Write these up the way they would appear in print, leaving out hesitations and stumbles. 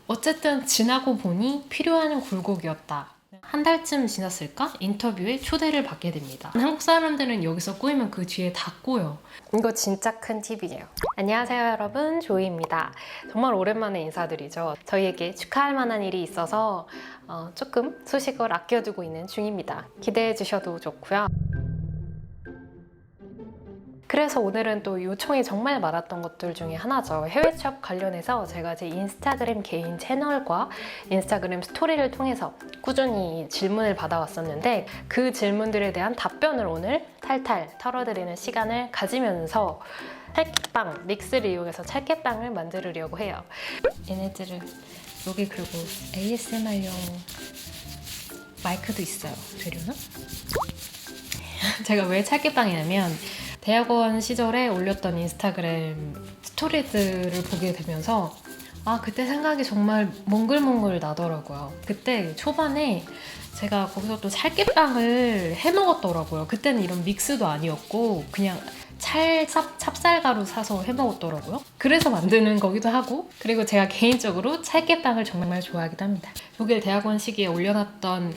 어쨌든 지나고 보니 필요한 굴곡이었다. 한 달쯤 지났을까? 인터뷰에 초대를 받게 됩니다. 한국 사람들은 여기서 꼬이면 그 뒤에 다 꼬여. 이거 진짜 큰 팁이에요. 안녕하세요 여러분, 조이입니다. 정말 오랜만에 인사드리죠. 저희에게 축하할 만한 일이 있어서 조금 소식을 아껴두고 있는 중입니다. 기대해 주셔도 좋고요. 그래서 오늘은 또 요청이 정말 많았던 것들 중에 하나죠. 해외 취업 관련해서 제가 제 인스타그램 개인 채널과 인스타그램 스토리를 통해서 꾸준히 질문을 받아왔었는데 그 질문들에 대한 답변을 오늘 탈탈 털어드리는 시간을 가지면서 찰깨빵, 믹스를 이용해서 찰깨빵을 만들려고 해요. 얘네들을 여기 그리고 ASMR용 마이크도 있어요. 되려나? 제가 왜 찰깨빵이냐면 대학원 시절에 올렸던 인스타그램 스토리들을 보게 되면서 그때 생각이 정말 몽글몽글 나더라고요. 그때 초반에 제가 거기서 또 찰깨빵을 해 먹었더라고요. 그때는 이런 믹스도 아니었고 그냥 찹쌀가루 사서 해 먹었더라고요. 그래서 만드는 거기도 하고, 그리고 제가 개인적으로 찰깨빵을 정말 좋아하기도 합니다. 독일 대학원 시기에 올렸던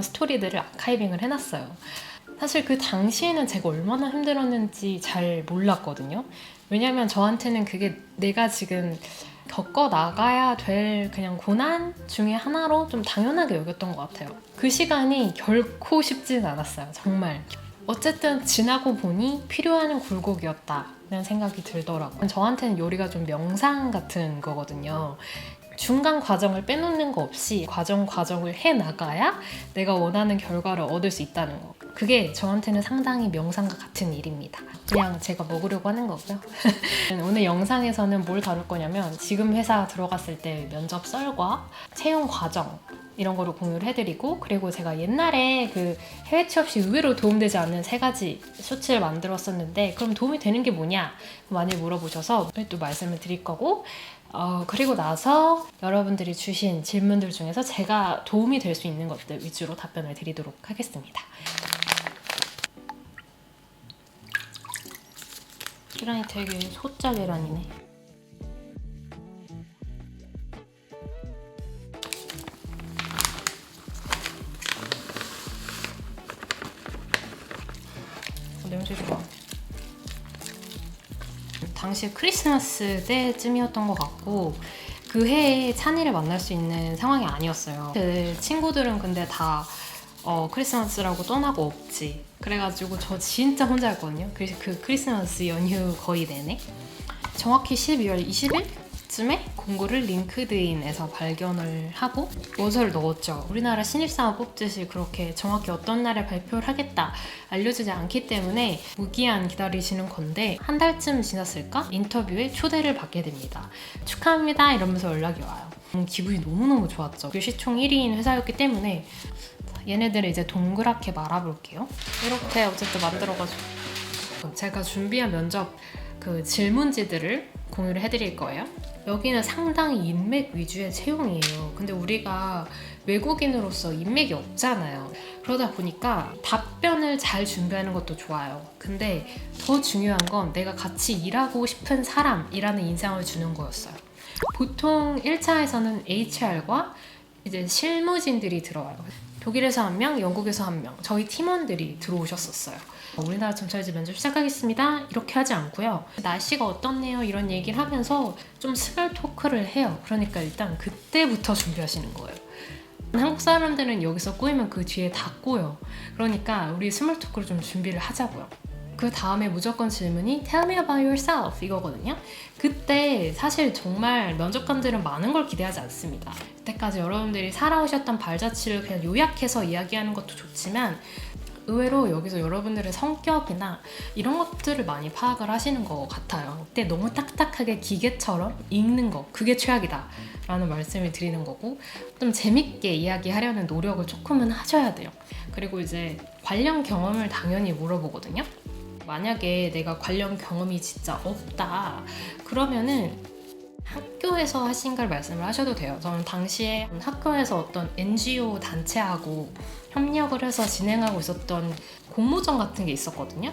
스토리들을 아카이빙을 해놨어요. 사실 그 당시에는 제가 얼마나 힘들었는지 잘 몰랐거든요. 왜냐면 저한테는 그게 내가 지금 겪어 나가야 될 그냥 고난 중에 하나로 좀 당연하게 여겼던 것 같아요. 그 시간이 결코 쉽진 않았어요. 정말. 어쨌든 지나고 보니 필요한 굴곡이었다는 생각이 들더라고요. 저한테는 요리가 좀 명상 같은 거거든요. 중간 과정을 빼놓는 거 없이 과정을 해나가야 내가 원하는 결과를 얻을 수 있다는 거. 그게 저한테는 상당히 명상과 같은 일입니다. 그냥 제가 먹으려고 하는 거고요. 오늘 영상에서는 뭘 다룰 거냐면 지금 회사 들어갔을 때 면접 썰과 채용 과정 이런 거를 공유를 해드리고, 그리고 제가 옛날에 그 해외 취업 시 의외로 도움되지 않는 3가지 쇼츠를 만들었었는데 그럼 도움이 되는 게 뭐냐 많이 물어보셔서 또 말씀을 드릴 거고, 그리고 나서 여러분들이 주신 질문들 중에서 제가 도움이 될 수 있는 것들 위주로 답변을 드리도록 하겠습니다. 계란이 되게 소짜 계란이네. 냄새 좋아. 당시 크리스마스 때쯤이었던 것 같고 그 해에 찬이를 만날 수 있는 상황이 아니었어요. 제 친구들은 근데 다 크리스마스라고 떠나고 없지. 그래가지고 저 진짜 혼자였거든요. 그래서 그 크리스마스 연휴 거의 내내 정확히 12월 20일쯤에 공고를 링크드인에서 발견을 하고 원서를 넣었죠. 우리나라 신입사원 뽑듯이 그렇게 정확히 어떤 날에 발표를 하겠다 알려주지 않기 때문에 무기한 기다리시는 건데 한 달쯤 지났을까? 인터뷰에 초대를 받게 됩니다. 축하합니다 이러면서 연락이 와요. 기분이 너무너무 좋았죠. 시총 1위인 회사였기 때문에 얘네들을 이제 동그랗게 말아볼게요. 이렇게 어쨌든 만들어가지고 제가 준비한 면접 그 질문지들을 공유를 해드릴 거예요. 여기는 상당히 인맥 위주의 채용이에요. 근데 우리가 외국인으로서 인맥이 없잖아요. 그러다 보니까 답변을 잘 준비하는 것도 좋아요. 근데 더 중요한 건 내가 같이 일하고 싶은 사람이라는 인상을 주는 거였어요. 보통 1차에서는 HR과 이제 실무진들이 들어와요. 독일에서 1명, 영국에서 1명, 저희 팀원들이 들어오셨었어요. 우리나라 점찰지 면접 시작하겠습니다 이렇게 하지 않고요. 날씨가 어떻네요 이런 얘기를 하면서 좀 스몰 토크를 해요. 그러니까 일단 그때부터 준비하시는 거예요. 한국 사람들은 여기서 꼬이면 그 뒤에 다 꼬여. 그러니까 우리 스몰 토크를 좀 준비를 하자고요. 그 다음에 무조건 질문이 Tell me about yourself 이거거든요. 그때 사실 정말 면접관들은 많은 걸 기대하지 않습니다. 그때까지 여러분들이 살아오셨던 발자취를 그냥 요약해서 이야기하는 것도 좋지만 의외로 여기서 여러분들의 성격이나 이런 것들을 많이 파악을 하시는 것 같아요. 그때 너무 딱딱하게 기계처럼 읽는 거 그게 최악이다 라는 말씀을 드리는 거고, 좀 재밌게 이야기하려는 노력을 조금은 하셔야 돼요. 그리고 이제 관련 경험을 당연히 물어보거든요. 만약에 내가 관련 경험이 진짜 없다 그러면은 학교에서 하신 걸 말씀을 하셔도 돼요. 저는 당시에 학교에서 어떤 NGO 단체하고 협력을 해서 진행하고 있었던 공모전 같은 게 있었거든요.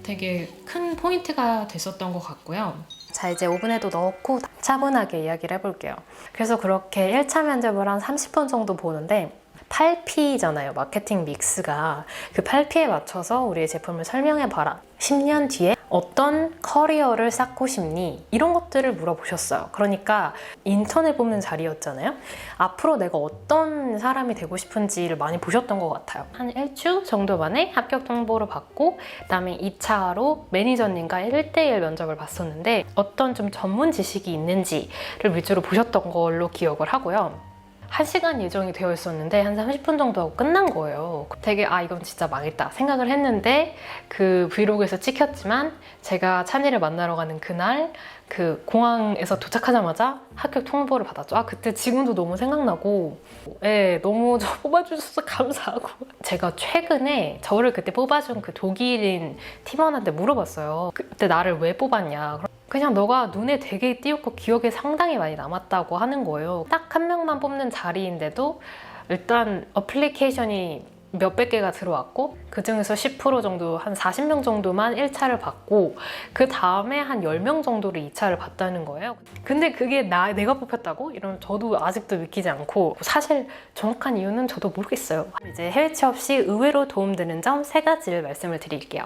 되게 큰 포인트가 됐었던 것 같고요. 자, 이제 오븐에도 넣고 차분하게 이야기를 해볼게요. 그래서 그렇게 1차 면접을 한 30분 정도 보는데 8P잖아요. 마케팅 믹스가. 그 8P에 맞춰서 우리의 제품을 설명해봐라. 10년 뒤에 어떤 커리어를 쌓고 싶니? 이런 것들을 물어보셨어요. 그러니까 인턴을 뽑는 자리였잖아요. 앞으로 내가 어떤 사람이 되고 싶은지를 많이 보셨던 것 같아요. 한 1주 정도 만에 합격 통보를 받고 그다음에 2차로 매니저님과 1대1 면접을 봤었는데 어떤 좀 전문 지식이 있는지를 위주로 보셨던 걸로 기억을 하고요. 1시간 예정이 되어 있었는데 한 30분 정도 하고 끝난 거예요. 되게 이건 진짜 망했다 생각을 했는데 그 브이로그에서 찍혔지만 제가 찬이를 만나러 가는 그날 그 공항에서 도착하자마자 합격 통보를 받았죠. 그때 지금도 너무 생각나고 너무 저 뽑아주셔서 감사하고 제가 최근에 저를 그때 뽑아준 그 독일인 팀원한테 물어봤어요. 그때 나를 왜 뽑았냐. 그냥 너가 눈에 되게 띄었고 기억에 상당히 많이 남았다고 하는 거예요. 딱 한 명만 뽑는 자리인데도 일단 어플리케이션이 몇백 개가 들어왔고 그 중에서 10% 정도, 한 40명 정도만 1차를 받고 그 다음에 한 10명 정도를 2차를 받다는 거예요. 근데 그게 내가 뽑혔다고? 이러면 저도 아직도 믿기지 않고 사실 정확한 이유는 저도 모르겠어요. 이제 해외 취업 시 의외로 도움되는 점 3가지를 말씀을 드릴게요.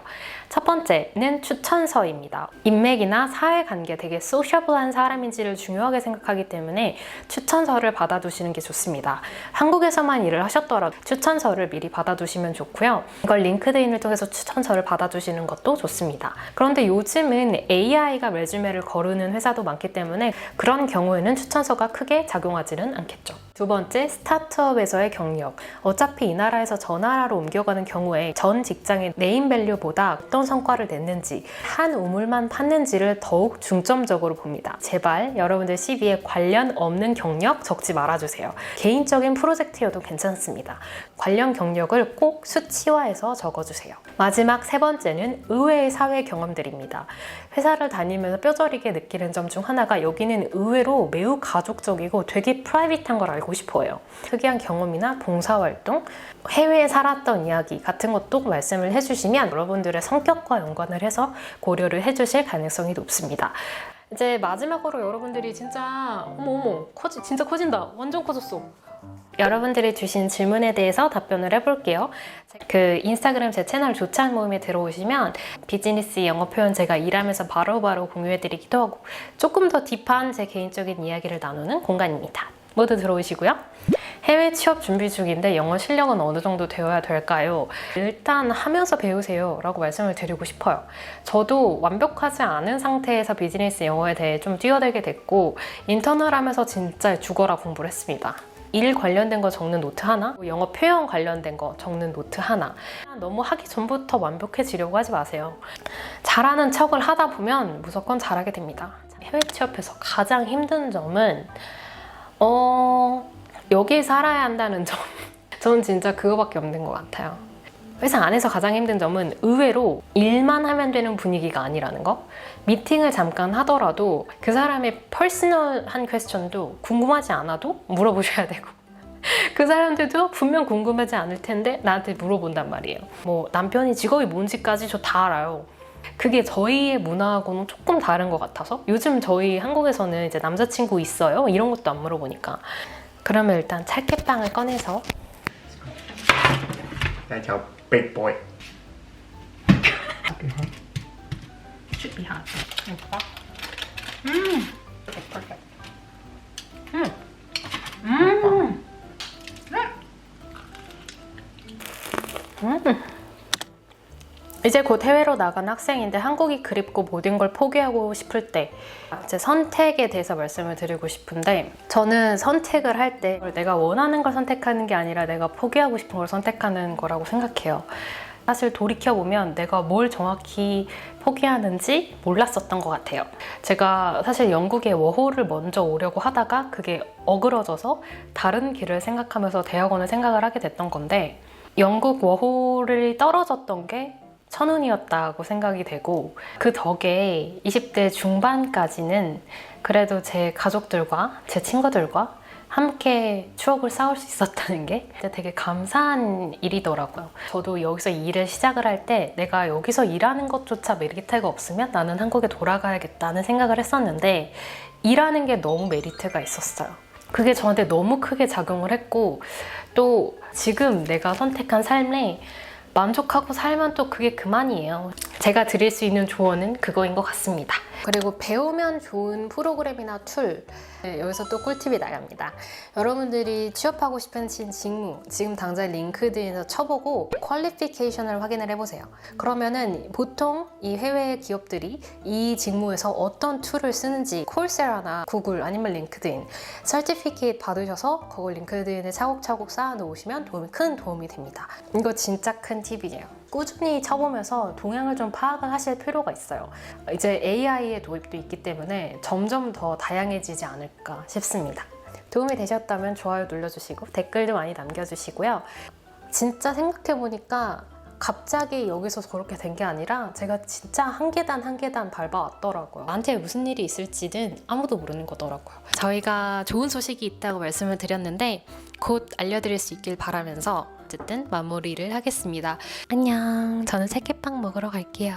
첫 번째는 추천서입니다. 인맥이나 사회관계 되게 소셔블한 사람인지를 중요하게 생각하기 때문에 추천서를 받아두시는 게 좋습니다. 한국에서만 일을 하셨더라도 추천서를 미리 받아두시면 좋고요. 이걸 링크드인을 통해서 추천서를 받아두시는 것도 좋습니다. 그런데 요즘은 AI가 레주메를 거르는 회사도 많기 때문에 그런 경우에는 추천서가 크게 작용하지는 않겠죠. 두 번째, 스타트업에서의 경력. 어차피 이 나라에서 저 나라로 옮겨가는 경우에 전 직장의 네임밸류보다 어떤 성과를 냈는지, 한 우물만 팠는지를 더욱 중점적으로 봅니다. 제발 여러분들 CV에 관련 없는 경력 적지 말아주세요. 개인적인 프로젝트여도 괜찮습니다. 관련 경력을 꼭 수치화해서 적어주세요. 마지막 3번째는 의외의 사회 경험들입니다. 회사를 다니면서 뼈저리게 느끼는 점 중 하나가 여기는 의외로 매우 가족적이고 되게 프라이빗한 걸 알고 싶어요. 특이한 경험이나 봉사활동, 해외에 살았던 이야기 같은 것도 말씀을 해주시면 여러분들의 성격과 연관을 해서 고려를 해주실 가능성이 높습니다. 이제 마지막으로 여러분들이 진짜 진짜 커진다. 완전 커졌어. 여러분들이 주신 질문에 대해서 답변을 해볼게요. 그 인스타그램 제 채널 조찬 모임에 들어오시면 비즈니스 영어 표현 제가 일하면서 바로바로 공유해드리기도 하고 조금 더 딥한 제 개인적인 이야기를 나누는 공간입니다. 모두 들어오시고요. 해외 취업 준비 중인데 영어 실력은 어느 정도 되어야 될까요? 일단 하면서 배우세요 라고 말씀을 드리고 싶어요. 저도 완벽하지 않은 상태에서 비즈니스 영어에 대해 좀 뛰어들게 됐고 인턴을 하면서 진짜 죽어라 공부를 했습니다. 일 관련된 거 적는 노트 하나, 영어 표현 관련된 거 적는 노트 하나. 너무 하기 전부터 완벽해지려고 하지 마세요. 잘하는 척을 하다 보면 무조건 잘하게 됩니다. 해외 취업에서 가장 힘든 점은 여기에 살아야 한다는 점. 저는 진짜 그거밖에 없는 것 같아요. 회사 안에서 가장 힘든 점은 의외로 일만 하면 되는 분위기가 아니라는 거. 미팅을 잠깐 하더라도 그 사람의 퍼스널한 퀘스천도 궁금하지 않아도 물어보셔야 되고 그 사람들도 분명 궁금하지 않을 텐데 나한테 물어본단 말이에요. 뭐 남편이 직업이 뭔지까지 저 다 알아요. 그게 저희의 문화하고는 조금 다른 것 같아서 요즘 저희 한국에서는 이제 남자친구 있어요? 이런 것도 안 물어보니까. 그러면 일단 찰깨빵을 꺼내서 Big boy. should be hot. 이제 곧 해외로 나간 학생인데 한국이 그립고 모든 걸 포기하고 싶을 때 이제 선택에 대해서 말씀을 드리고 싶은데 저는 선택을 할 때 내가 원하는 걸 선택하는 게 아니라 내가 포기하고 싶은 걸 선택하는 거라고 생각해요. 사실 돌이켜보면 내가 뭘 정확히 포기하는지 몰랐었던 것 같아요. 제가 사실 영국에 워홀을 먼저 오려고 하다가 그게 어그러져서 다른 길을 생각하면서 대학원을 생각을 하게 됐던 건데 영국 워홀이 떨어졌던 게 천운이었다고 생각이 되고 그 덕에 20대 중반까지는 그래도 제 가족들과 제 친구들과 함께 추억을 쌓을 수 있었다는 게 진짜 되게 감사한 일이더라고요. 저도 여기서 일을 시작을 할 때 내가 여기서 일하는 것조차 메리트가 없으면 나는 한국에 돌아가야겠다는 생각을 했었는데 일하는 게 너무 메리트가 있었어요. 그게 저한테 너무 크게 작용을 했고 또 지금 내가 선택한 삶에 만족하고 살면 또 그게 그만이에요. 제가 드릴 수 있는 조언은 그거인 것 같습니다. 그리고 배우면 좋은 프로그램이나 툴, 여기서 또 꿀팁이 나갑니다. 여러분들이 취업하고 싶은 직무, 지금 당장 링크드인에서 쳐보고 퀄리피케이션을 확인을 해보세요. 그러면은 보통 이 해외 기업들이 이 직무에서 어떤 툴을 쓰는지 콜세라나 구글 아니면 링크드인 서티피케이트 받으셔서 그걸 링크드인에 차곡차곡 쌓아놓으시면 큰 도움이 됩니다. 이거 진짜 큰 팁이에요. 꾸준히 쳐보면서 동향을 좀 파악을 하실 필요가 있어요. 이제 AI의 도입도 있기 때문에 점점 더 다양해지지 않을까 싶습니다. 도움이 되셨다면 좋아요 눌러주시고 댓글도 많이 남겨주시고요. 진짜 생각해보니까 갑자기 여기서 저렇게 된 게 아니라 제가 진짜 한 계단 한 계단 밟아왔더라고요. 나한테 무슨 일이 있을지는 아무도 모르는 거더라고요. 저희가 좋은 소식이 있다고 말씀을 드렸는데 곧 알려드릴 수 있길 바라면서 어쨌든 마무리를 하겠습니다. 안녕. 저는 새끼빵 먹으러 갈게요.